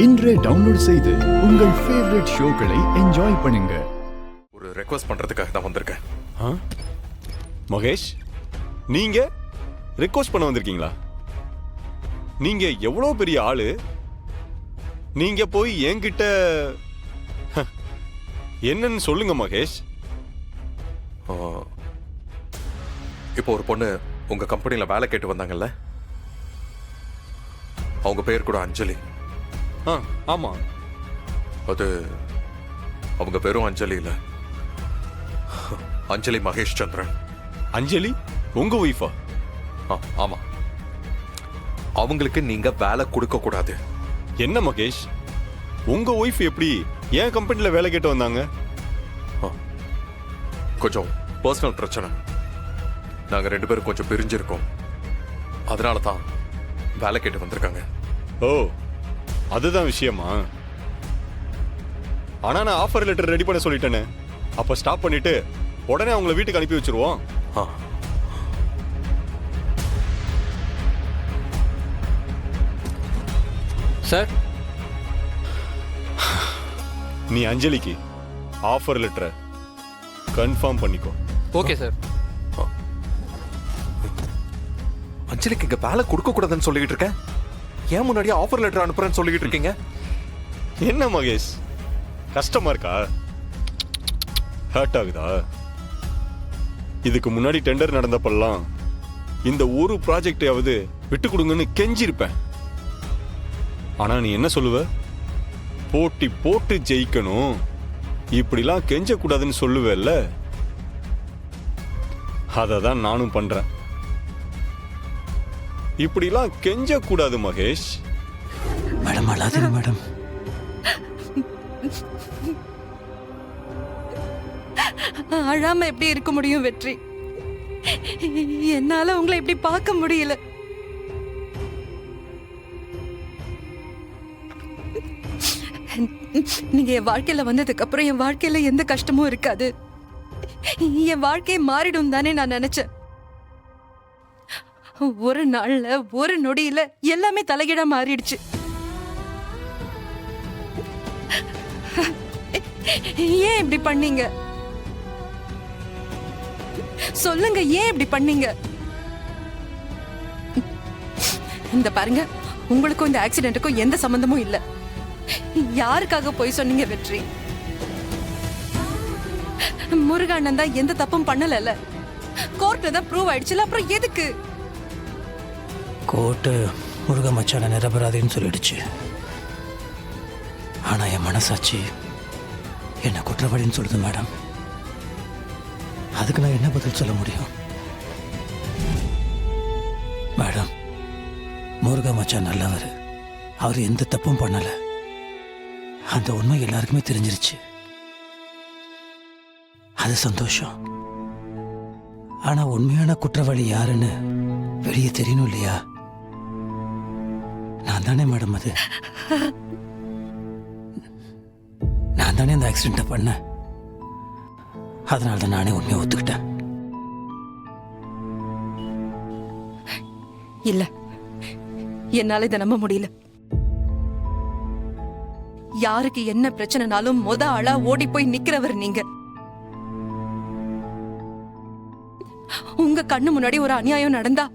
இன்றே டவுன்லோட் செய்து உங்கள் ஃபேவரட் ஷோக்களை என்ஜாய் பண்ணுங்க. ஒரு ரெக்வெஸ்ட் பண்றதுக்காக தான் வந்திருக்கேன். மகேஷ், நீங்க ரெக்வெஸ்ட் பண்ண வந்திருக்கீங்களா? நீங்க எவ்வளவு பெரிய ஆளு, நீங்க போய் என்கிட்ட என்னன்னு சொல்லுங்க மகேஷ். இப்போ ஒரு பொண்ணு உங்க கம்பெனில வேலை கேட்டு வந்தாங்கல்ல, அவங்க பேர் கூட அஞ்சலி. ஆமா, அது அவங்க பேரும் அஞ்சலி இல்ல, அஞ்சலி மகேஷ் சந்திரன். அஞ்சலி உங்க ஒய்ஃபா? ஆமா. அவங்களுக்கு நீங்க வேலை கொடுக்க கூடாது. என்ன மகேஷ், உங்க ஒய்ஃப் எப்படி என் கம்பெனில வேலை கேட்டு வந்தாங்க? கொஞ்சம் பர்சனல் பிரச்சனை, நாங்க 2 பேரும் கொஞ்சம் பிரிஞ்சிருக்கோம், அதனால தான் வேலை கேட்டு வந்திருக்காங்க. ஓ, அதுதான் விஷயமா? ஆனா நான் ஆஃபர் லெட்டர் ரெடி பண்ண சொல்லிட்டேனே, அப்ப ஸ்டாப் பண்ணிட்டு உடனே அவங்கள வீட்டுக்கு அனுப்பி வச்சிருவோம். சார், நீ அஞ்சலிக்கு ஆஃபர் லெட்டரை கன்ஃபார்ம் பண்ணிக்கோ. Okay sir. அஞ்சலிக்கு இங்க வேலை கொடுக்க கூடாதுன்னு சொல்லிட்டு இருக்கேன், ஏன் முன்னாடியே ஆஃபர் லெட்டர் அனுப்புறேன்னு சொல்லிட்டு இருக்கீங்க? என்ன மகேஷ், கஷ்டமா இருக்கா? ஹர்ட் ஆகுதா? இதுக்கு முன்னாடி டெண்டர் நடந்தப்பெல்லாம் இந்த ஒரு ப்ராஜெக்டையாவது விட்டு கொடுங்கன்னு கெஞ்சிருப்பேன். ஆனா நீ என்ன சொல்லுவ? போட்டி போட்டு ஜெயிக்கணும், இப்படிலாம் கெஞ்ச கூடாதுன்னு சொல்லுவேல்ல, அததான் நானும் பண்றேன். இப்படிலாம் கெஞ்ச கூடாது மகேஷ். மேடம் அழாதீங்க மேடம். அழாம எப்படி இருக்க முடியும் வெற்றி? என்னால உங்களை இப்படி பார்க்க முடியல. நீங்க என் வாழ்க்கையில வந்ததுக்கு அப்புறம் என் வாழ்க்கையில எந்த கஷ்டமும் இருக்காது, என் வாழ்க்கையை மாறிடும் தானே நான் நினைச்சேன். ஒரு நாள்ல ஒரு நொடியில எல்லாமே தலைகீழா மாறிடுச்சு. ஏன் இப்படி பண்ணீங்க? சொல்லுங்க, ஏன் இப்படி பண்ணீங்க? இந்த பாருங்க, உங்களுக்கும் இந்த ஆக்சிடென்ட்டுக்கும் எந்த சம்பந்தமும் இல்ல. யாருக்காக போய் சொன்னீங்க வெற்றி? முருகண்ணன் தான் எந்த தப்பும் பண்ணல, கோர்ட்ல தான் ப்ரூவ் ஆயிடுச்சுல, அப்புறம் எதுக்கு? கோர்ட்டு முருக மச்சான நிரபராதின்னு சொல்லிடுச்சு. ஆனா என் மனசாட்சி என்ன குற்றவாளின்னு சொல்லுது மேடம். அதுக்கு நான் என்ன பதில் சொல்ல முடியும் மேடம்? முருக மச்சான் நல்லவர், அவர் எந்த தப்பும் பண்ணல. அந்த உண்மை எல்லாருக்குமே தெரிஞ்சிருச்சு, அது சந்தோஷம். ஆனா உண்மையான குற்றவாளி யாருன்னு வெளியே தெரியணும் இல்லையா? நான் தானே மேடம், அது நான் தானே அந்த ஆக்சிடென்ட்டை பண்ணேன். அதனால தான் நானே உண்மையை ஒத்துக்கிட்டேன். இல்ல, என்னால இதை நம்ப முடியல. யாருக்கு என்ன பிரச்சனைனாலும் ஆளா ஓடி போய் நிக்கிறவர் நீங்க. உங்க கண்ணு முன்னாடி ஒரு அநியாயம் நடந்தா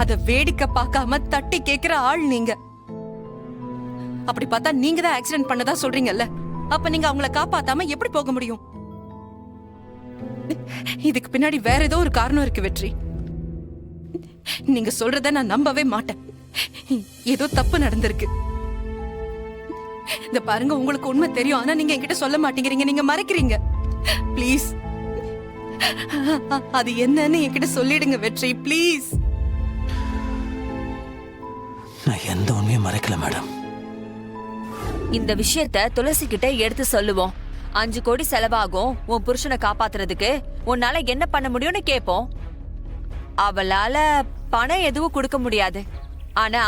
அத வேடிக்கை பார்க்காம தட்டி கேட்கிற ஆள் நீங்க. அப்படி பார்த்தா நீங்க தான் ஆக்சிடென்ட் பண்ணதா சொல்றீங்கல்ல, அப்ப நீங்க அவங்கள காப்பாத்தாம எப்படி போக முடியும்? இதுக்கு பின்னாடி வேற ஏதோ ஒரு காரணம் இருக்கு வெற்றி. நீங்க சொல்றத நான் நம்பவே மாட்டேன். ஏதோ தப்பு நடந்திருக்கு. இந்த பாருங்க, உங்களுக்கு உண்மை தெரியும், ஆனா நீங்க என்கிட்ட சொல்ல மாட்டேங்கிறீங்க, நீங்க மறைக்கிறீங்க. ப்ளீஸ், அது என்னன்னு என்கிட்ட சொல்லிடுங்க வெற்றி, ப்ளீஸ். நான் எந்த உண்மையும் மறைக்கல மேடம். இந்த விஷயத்த துளசி கிட்ட எடுத்து சொல்லுவோம். 5 கோடி செலவாகும் உன் புருஷனை காப்பாத்துறதுக்கு, உன்னால என்ன பண்ண முடியும்னு கேப்போம். அவளால பணம் எதுவும் கொடுக்க முடியாது, ஆனா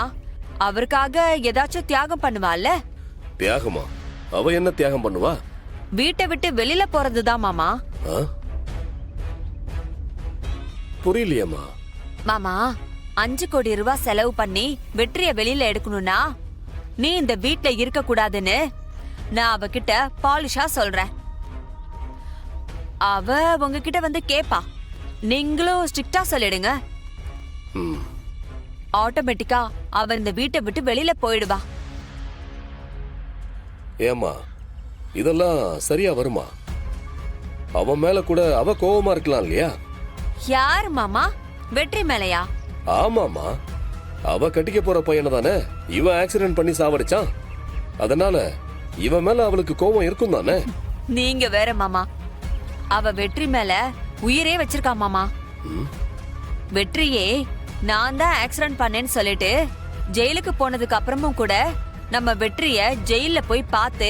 அவருக்காக ஏதாச்சும் தியாகம் பண்ணுவாள்ல. தியாகமா? அவ என்ன தியாகம் பண்ணுவா? வீட்டை விட்டு வெளியில போறதுதான் மாமா. புரியலையம்மா. மாமா, 5 கோடி ரூபாய் செலவு பண்ணி வெற்றிய வெளியில எடுக்கணும்னா நீ இந்த வீட்ல இருக்க கூடாதுன்னு நான் அவகிட்ட பாலிஷா சொல்றேன். அவ உங்ககிட்ட வந்து கேப்பா, நீங்களும் ஸ்ட்ரிக்டா சொல்லிடுங்க. ம். ஆட்டோமேட்டிக்கா அவ இந்த வீட்டை விட்டு வெளியில போயிடுவா. ஏம்மா இதெல்லாம் சரியா வருமா? அவன் மேல கூட அவ கோவமா இருக்கலாம் இல்லையா? யார் மாமா? வெற்றி மேலையா? ஆமாமா, அவ கட்டிக்க போற பையனை தானே இவன் ஆக்சிடென்ட் பண்ணி சாவடிச்சான். அதனால இவன் மேல அவளுக்கு கோவம் இருக்கும் தானே. நீங்க வேற மாமா, அவ வெற்றி மேல உயிரே வச்சிருக்கா மாமா. வெற்றியே நான் தான் ஆக்சிடென்ட் பண்ணேன்னு சொல்லிட்டு ஜெயிலுக்கு போனதுக்கு அப்புறமும் கூட நம்ம வெற்றிய ஜெயில போய் பார்த்து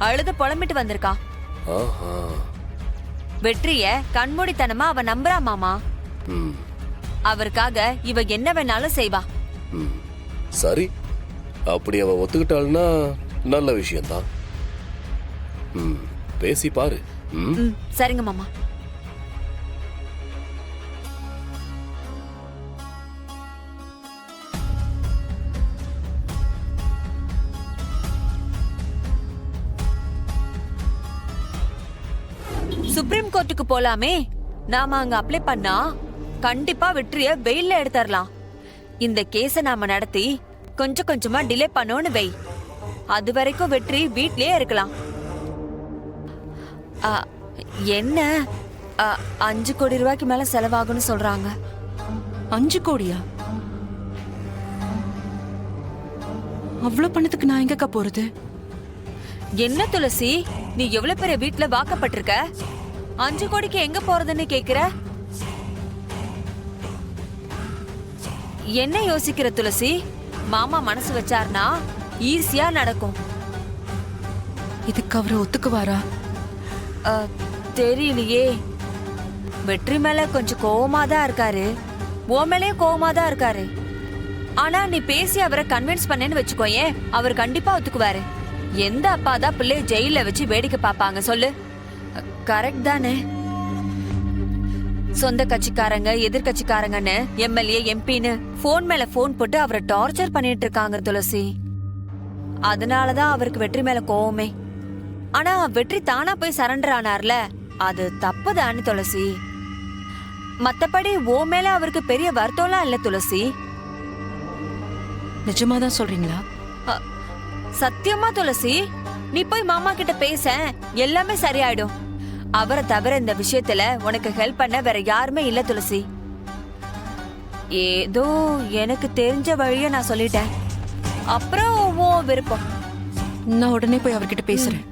அழுது புலம்பிட்டு வந்திருக்கா. ஆஹா. வெற்றிய கண்மூடித்தனமா அவ நம்புறா மாமா. ம். அவருக்காக இவ என்ன வேணாலும் செய்வா. ம். சரி, அப்படி அவ ஒத்துக்கிட்டாள்னா நல்ல விஷயம்தான். ம். பேசி பாரு. ம். ம், சரிங்க மாமா. சுப்ரீம் கோர்ட்டுக்கு போலாமே. நாம அங்க அப்ளை பண்ணா கண்டிப்பா வெற்றிய வெயில்ல எடுத்துறலாம். இந்த கேஸ நாம நடத்தி கொஞ்சம் கொஞ்சமா டிலே பண்ணோன்னு வை. அது வரைக்கும் வெற்றி வீட்லயே இருக்கலாம். ஆ, என்ன 5 கோடி ரூபாய்க்கு மேல செலவாகும்னு சொல்றாங்க. 5 கோடியா? அவ்வளவு பணத்துக்கு நான் எங்கக்கா போறது? என்ன துளசி, நீ எவ்வளவு பெரிய வீட்ல வாக்கப்பட்டிருக்க, 5 கோடிக்கு எங்க போறதுன்னு கேக்குற? என்ன யோசிக்கிற துளசி? மாமா மனசு வச்சார்னா ஈஸியா நடக்கும். இதுக்கு அவரை ஒத்துக்குவாரா? தெரியலையே. வெற்றி மேல கொஞ்சம் கோவமா தான் இருக்காரு, உன் மேலே கோவமா தான் இருக்காரு. ஆனா நீ பேசி அவரை கன்வின்ஸ் பண்ணேன்னு வச்சுக்கோயேன், அவர் கண்டிப்பா ஒத்துக்குவாரு. எந்த அப்பா தான் பிள்ளைய ஜெயில வச்சு வேடிக்கை பார்ப்பாங்க சொல்லு? கரெக்ட் தானே? சொந்த கட்சிக்காரங்க எதிர்கட்சிக்காரங்கன்னு எம்எல்ஏ எம்பின்னு போன் மேல போன் போட்டு அவரை டார்ச்சர் பண்ணிட்டு இருக்காங்க துளசி. அதனாலதான் அவருக்கு வெற்றி மேல கோவமே. ஆனா வெற்றி தானா போய் சரண்டர் ஆனார்ல, அது தப்புதானே துளசி. மத்தபடி ஓ மேல அவருக்கு பெரிய வருத்தம்லாம் இல்ல துளசி. நிஜமாதான் சொல்றீங்களா? சத்தியமா துளசி, நீ போய் மாமா கிட்ட பேச, எல்லாமே சரியாயிடும். அவரை தவிர இந்த விஷயத்துல உனக்கு ஹெல்ப் பண்ண வேற யாருமே இல்ல துளசி. ஏதோ எனக்கு தெரிஞ்ச வழிய நான் சொல்லிட்டேன். அப்புறம் உன் விருப்பம். நான் உடனே போய் அவர்கிட்ட பேசுறேன்.